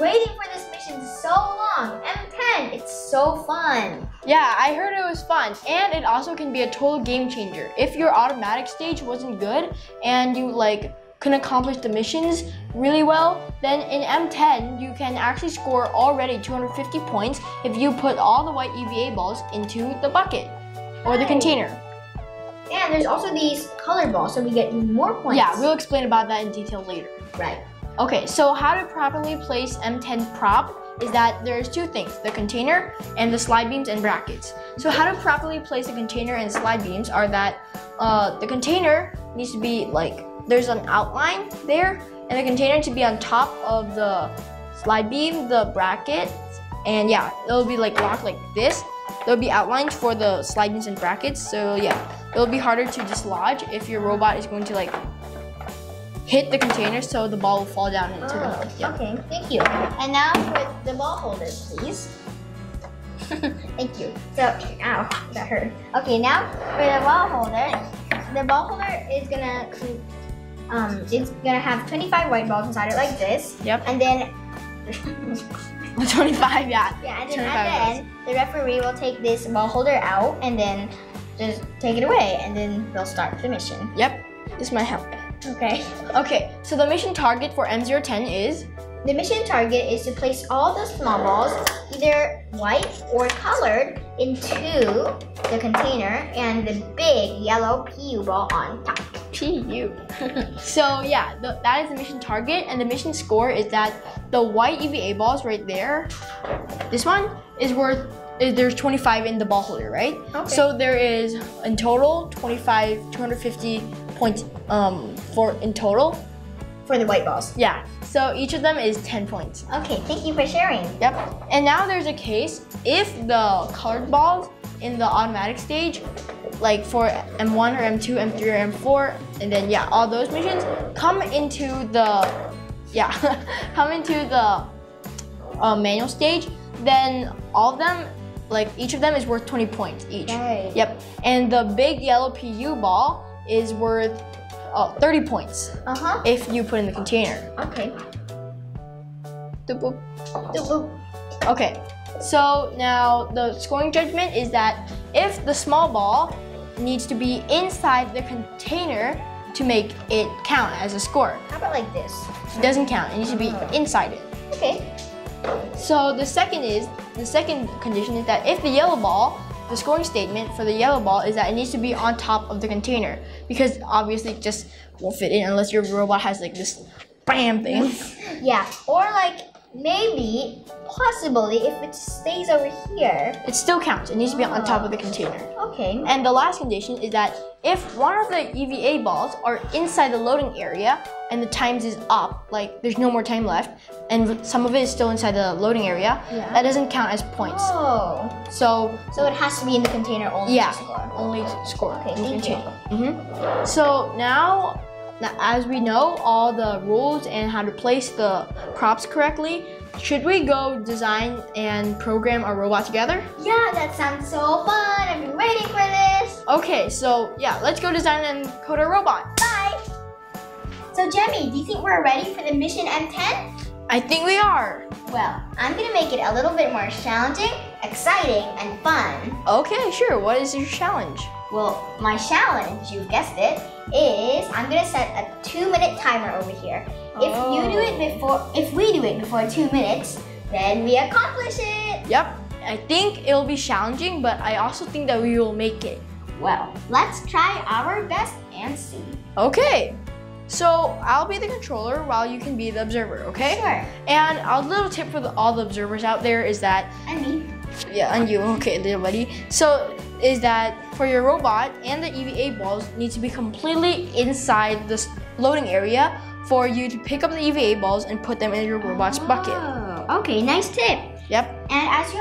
waiting for this mission so long. M10, it's so fun. Yeah, I heard it was fun, and it also can be a total game changer. If your automatic stage wasn't good and you couldn't accomplish the missions really well, then in M10 you can actually score already 250 points if you put all the white EVA balls into the bucket or the container. And there's also these colored balls, so we get even more points. Yeah, we'll explain about that in detail later. Right. Okay, so how to properly place M10 prop is that there's two things, the container and the slide beams and brackets. So how to properly place the container and slide beams are that the container needs to be there's an outline there, and the container to be on top of the slide beam, the bracket, and yeah, it'll be locked like this. There'll be outlines for the slide beams and brackets, so yeah, it'll be harder to dislodge if your robot is going to hit the container, so the ball will fall down into the. Yeah. Okay, thank you. And now for the ball holder, please. Thank you. So, ow, that hurt. Okay, now for the ball holder is gonna it's gonna have 25 white balls inside it like this. Yep. And then 25, yeah. Yeah, and then at the end, the referee will take this ball holder out and then just take it away, and then they'll start the mission. Yep. This might help. Okay. Okay, so the mission target for M010 is? The mission target is to place all the small balls, either white or colored, into the container and the big yellow PU ball on top. PU. So yeah, that is the mission target, and the mission score is that the white EVA balls right there, this one is there's 25 in the ball holder, right? Okay. So there is in total 250 points in total. For the white balls. Yeah, so each of them is 10 points. Okay, thank you for sharing. Yep, and now there's a case if the colored balls in the automatic stage, for M1 or M2, M3 or M4, and then yeah, all those missions come into the manual stage, then all of them, each of them is worth 20 points each. Right. Yep, and the big yellow PU ball is worth 30 points if you put in the container. Okay. Doop boop. Doop boop. Okay, so now the scoring judgment is that if the small ball needs to be inside the container to make it count as a score. How about like this? It doesn't count, it needs to be inside it. Okay. So the second condition is that if the yellow ball, the scoring statement for the yellow ball is that it needs to be on top of the container, because obviously it just won't fit in unless your robot has this bam thing. Yeah, or maybe, possibly, if it stays over here. It still counts, it needs to be on top of the container. Okay. And the last condition is that if one of the EVA balls are inside the loading area and the times is up, there's no more time left, and some of it is still inside the loading area, that doesn't count as points. Oh. So it has to be in the container only to score. Only to score. Okay, thank you. So now, as we know all the rules and how to place the props correctly, should we go design and program our robot together? Yeah, that sounds so fun. I've been waiting for this. Okay, so yeah, let's go design and code our robot. Bye. So Jemmy, do you think we're ready for the mission M10? I think we are. Well, I'm gonna make it a little bit more challenging, exciting, and fun. Okay, sure. What is your challenge? Well, my challenge, you guessed it, is I'm gonna set a 2-minute timer over here. If we do it before 2 minutes, then we accomplish it. Yep. I think it'll be challenging, but I also think that we will make it. Well, let's try our best and see. Okay. So I'll be the controller while you can be the observer, okay? Sure. And a little tip for all the observers out there is that... And me. Yeah, and you. Okay, little buddy. So is that for your robot and the EVA balls need to be completely inside this loading area for you to pick up the EVA balls and put them in your robot's bucket. Okay, nice tip. Yep. And as you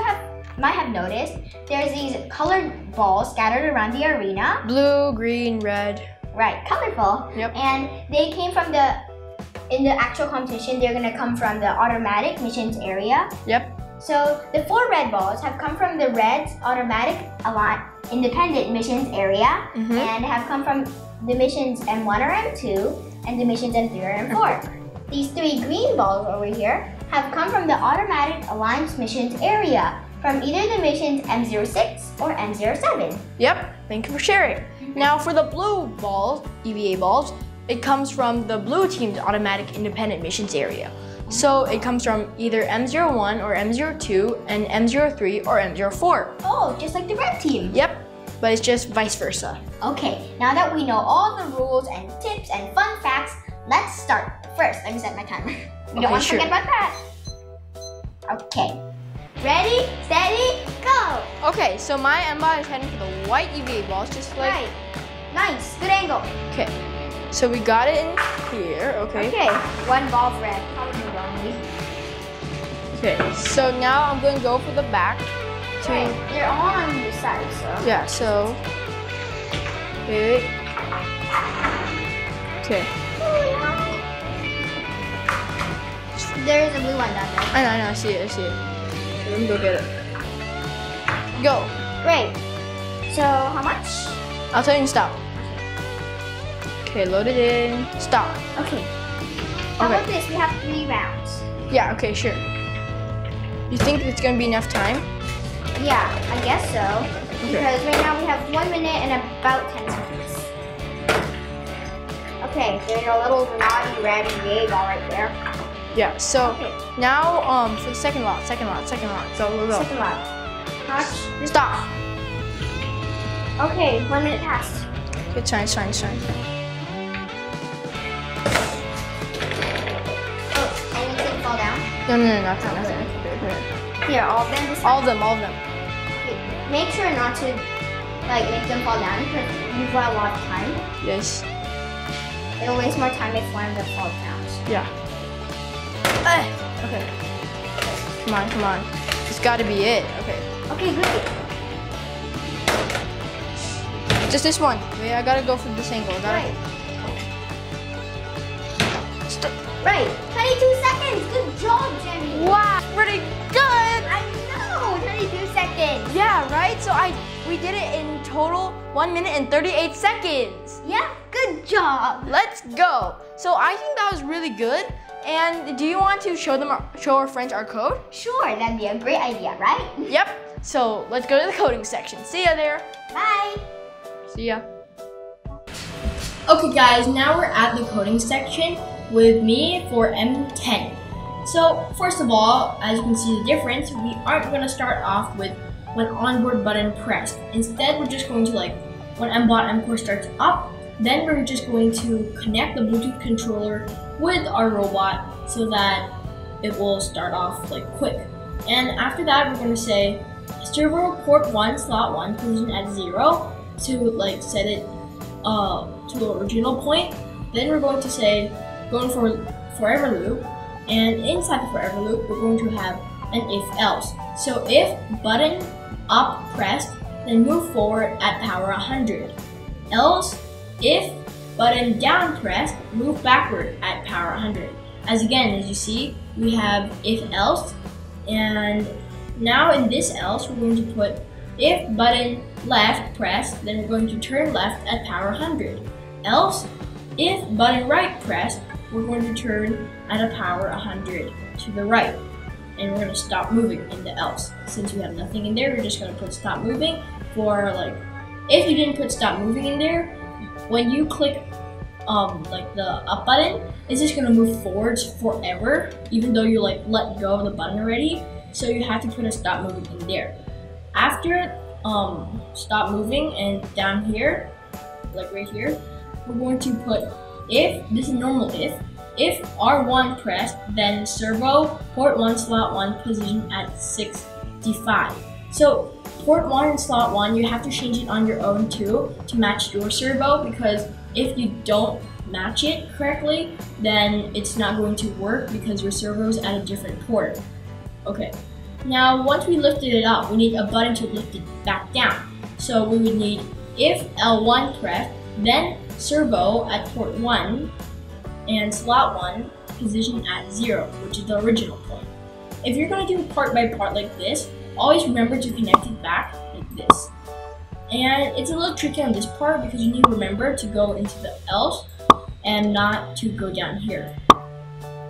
might have noticed, there's these colored balls scattered around the arena. Blue, green, red. Right, colorful. Yep. And they came from in the actual competition, they're gonna come from the automatic missions area. Yep. So the 4 red balls have come from the Red's automatic independent missions area and have come from the missions M1 or M2 and the missions M3 or M4. These 3 green balls over here have come from the automatic aligned missions area, from either the missions M06 or M07. Yep, thank you for sharing. Now for the blue balls, EVA balls, it comes from the blue team's automatic independent missions area. So it comes from either M01 or M02 and M03 or M04. Oh, just like the red team. Yep, but it's just vice versa. Okay, now that we know all the rules and tips and fun facts, let's start. First, let me set my timer. We don't want to forget about that. Okay. Ready, steady, go! Okay, so my M-bot is heading for the white EVA balls, just like... Right. Nice, good angle. Okay, so we got it in here, okay. Okay, one ball's red, probably wrongly. Okay, so now I'm going to go for the back. Right, they're all on the side, so... Yeah, so... Okay. Okay. There's a blue one down there. I know, I see it. Let me go get it. Go. Great. So, how much? I'll tell you to stop. Okay, load it in. Stop. Okay. How about this? We have 3 rounds. Yeah, okay, sure. You think it's gonna be enough time? Yeah, I guess so. Okay. Because right now we have 1 minute and about 10 seconds. Okay, there's a little naughty red EVA ball right there. Yeah, so Okay. now for the second lot. Go. Second lot. Touch. Stop. Okay, 1 minute passed. Okay, it's fine. Oh, anything fall down? No, nothing. Okay. Here, all of them? All of them. Okay. Make sure not to make them fall down because you've got a lot of time. Yes. It'll waste more time if one of them falls down. Yeah. Okay. Come on. It's gotta be it. Okay. Okay, great. Just this one. Wait, I gotta go for this angle. Right. Stop. Right. 22 seconds. Good job, Jimmy. Wow, pretty good. I know. 22 seconds. Yeah, right? So we did it in total 1 minute and 38 seconds. Yeah, good job. Let's go. So I think that was really good. And do you want to show our friends our code? Sure, that'd be a great idea, right? Yep. So let's go to the coding section. See ya there. Bye. See ya. Okay guys, now we're at the coding section with me for M10. So first of all, as you can see the difference, we aren't going to start off with when onboard button pressed. Instead, we're just going to when MBot M4 starts up, then we're just going to connect the Bluetooth controller with our robot so that it will start off quick. And after that, we're going to say servo port 1 slot 1 position at 0 to set it to the original point. Then we're going to say going for forever loop, and inside the forever loop we're going to have an if else. So if button up pressed, then move forward at power 100. Else if button down pressed, move backward at power 100. As you see, we have if else, and now in this else we're going to put if button left pressed, then we're going to turn left at power 100. Else if button right pressed, we're going to turn at a power 100 to the right, and we're going to stop moving in the else. Since we have nothing in there, we're just going to put stop moving for if you didn't put stop moving in there, when you click the up button, it's just gonna move forwards forever, even though you let go of the button already. So you have to put a stop moving in there. After stop moving, and down here, right here, we're going to put if, this is normal if R1 pressed, then servo port 1 slot 1 position at 65. So port 1 and slot 1, you have to change it on your own too to match your servo, because if you don't match it correctly, then it's not going to work because your servo is at a different port. Okay, now once we lifted it up, we need a button to lift it back down. So we would need if L1 pressed, then servo at port 1 and slot 1 position at 0, which is the original point. If you're going to do part by part like this, always remember to connect it back like this. And it's a little tricky on this part because you need to remember to go into the else and not to go down here.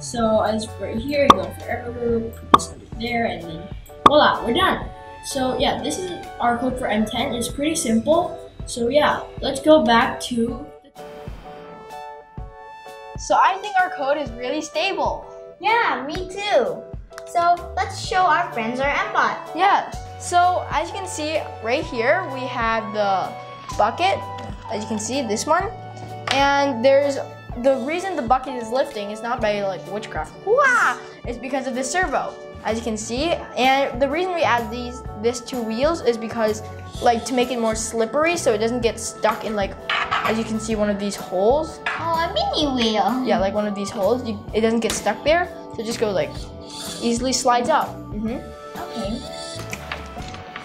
So I just right here, go for arrow group, put this under there, and then voila, we're done. So yeah, this is our code for M10. It's pretty simple. So yeah, let's go back to. So I think our code is really stable. Yeah, me too. So let's show our friends our MBot. Yeah, so as you can see right here, we have the bucket, as you can see, this one. And there's, the reason the bucket is lifting is not by like witchcraft, it's because of the servo, as you can see. And the reason we add this two wheels is because like to make it more slippery so it doesn't get stuck in like, as you can see, one of these holes. Oh, a mini wheel. Yeah, like one of these holes, it doesn't get stuck there. So just go like, easily slides out. Okay.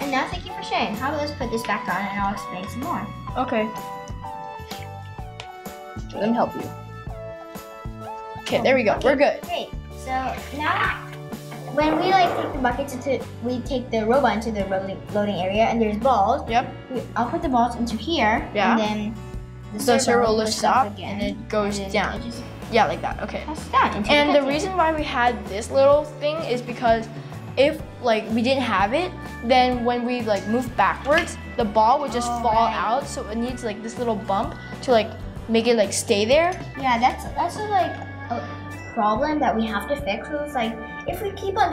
And now thank you for sharing. How about let's put this back on and I'll explain some more. Okay. Let me help you. Okay, there we go. We're good. Great. So now, when we like take the buckets we take the robot into the loading area, and there's balls. Yep. I'll put the balls into here. Yeah. And then the servo lifts up again, and it goes down. Yeah, like that. Okay. That's done. And the reason why we had this little thing is because if like we didn't have it, then when we like move backwards, the ball would just fall out. So it needs like this little bump to like make it like stay there. Yeah, that's like a problem that we have to fix. So it's like if we keep on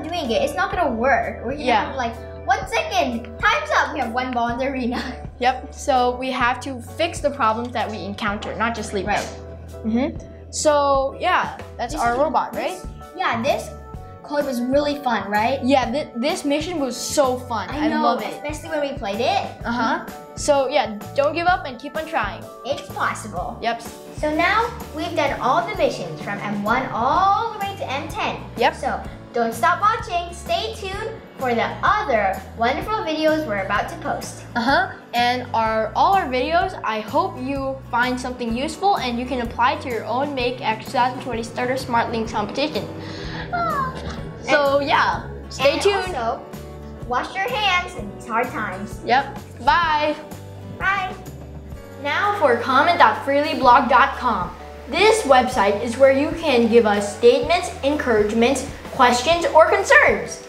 doing it, it's not gonna work. We're gonna have like 1 second, time's up. We have one ball in the arena. Yep. So we have to fix the problems that we encounter, not just leave them. So yeah, that's our robot, right? Yeah, this code was really fun, right? Yeah, this mission was so fun. I love it. Especially when we played it. So yeah, don't give up and keep on trying. It's possible. Yep. So now we've done all the missions from M1 all the way to M10. Yep. So don't stop watching. Stay tuned for the other wonderful videos we're about to post. And all our videos, I hope you find something useful and you can apply to your own MakeX 2020 Starter Smart Links competition. So yeah, stay tuned. Also, wash your hands in these hard times. Yep. Bye. Bye. Now for comment.freelyblog.com. This website is where you can give us statements, encouragements, questions, or concerns.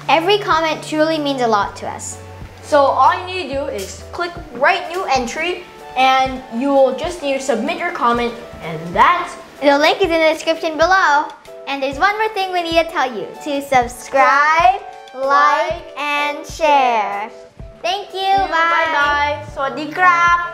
Every comment truly means a lot to us. So all you need to do is click Write New Entry, and you will just need to submit your comment, and that's it. The link is in the description below. And there's one more thing we need to tell you: to subscribe, like, and share. Thank you. Bye. Bye. สวัสดีครับ